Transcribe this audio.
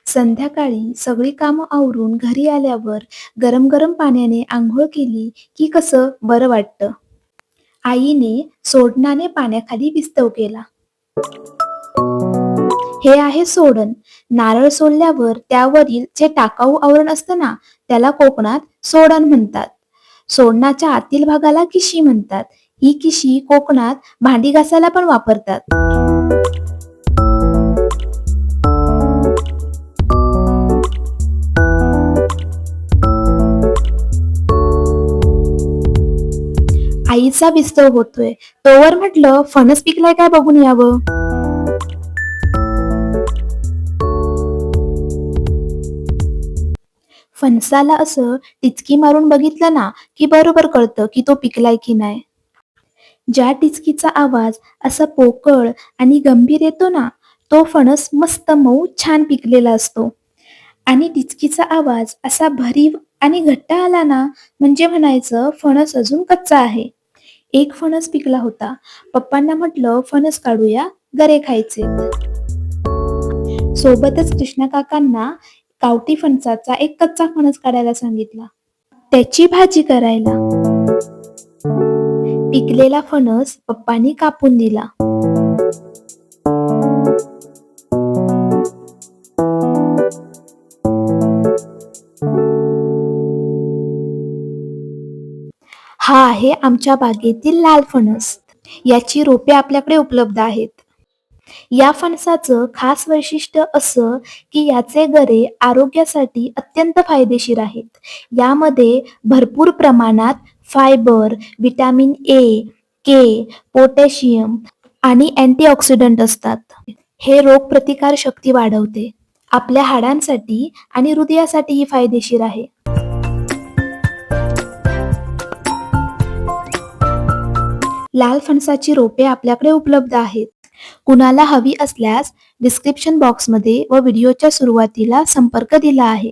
संध्याकाळी सगळी कामं आवरून घरी आल्यावर गरम गरम पाण्याने आंघोळ केली की कसं बरं वाटतं. आईने सोडणाने पाण्याखाली विस्तव केला. हे आहे सोडण. नारळ सोडल्यावर त्यावरील जे टाकाऊ आवरण असतं ना, त्याला कोकणात सोडण म्हणतात. सोडणाच्या आतील भागाला किशी म्हणतात. ही किशी कोकणात भांडी घासायला पण वापरतात. आईचा विस्तव होतोय तोवर म्हटलं फणस पिकलाय काय बघून यावं. फणसाला असं टिचकी मारून बघितलं ना की बरोबर कळतं की तो पिकलाय की नाही. ज्या टिचकीचा आवाज असा पोकळ आणि गंभीर येतो ना, तो फणस मस्त मऊ छान पिकलेला असतो. आणि टिचकीचा आवाज असा भरीव आणि घट्ट आला ना, म्हणजे म्हणायचं फणस अजून कच्चा आहे. एक फणस पिकला होता. पप्पांना म्हटलं फणस काढूया, गरे खायचेत. सोबतच कृष्णा काकांना गावठी फणसाचा एक कच्चा फणस काढायला सांगितला. त्याची भाजी करायला. पिकलेला फणस पप्पांनी कापून दिला. हा आहे आमच्या बागेतील लाल फणस. याची रोपे आपल्याकडे उपलब्ध आहेत. या फणसाचं खास वैशिष्ट्य असं की याचे गरे आरोग्यासाठी अत्यंत फायदेशीर आहेत. यामध्ये भरपूर प्रमाणात fibre, vitamin A, K, potassium आणि अँटीऑक्सिडंट असतात. हे रोगप्रतिकार शक्ती वाढवते. आपल्या हाडांसाठी आणि हृदयासाठीही फायदेशीर आहे. लाल फणसाची रोपे आपल्याकडे उपलब्ध आहेत. कुणाला हवी असल्यास डिस्क्रिप्शन बॉक्समध्ये व व्हिडिओच्या सुरुवातीला संपर्क दिला आहे.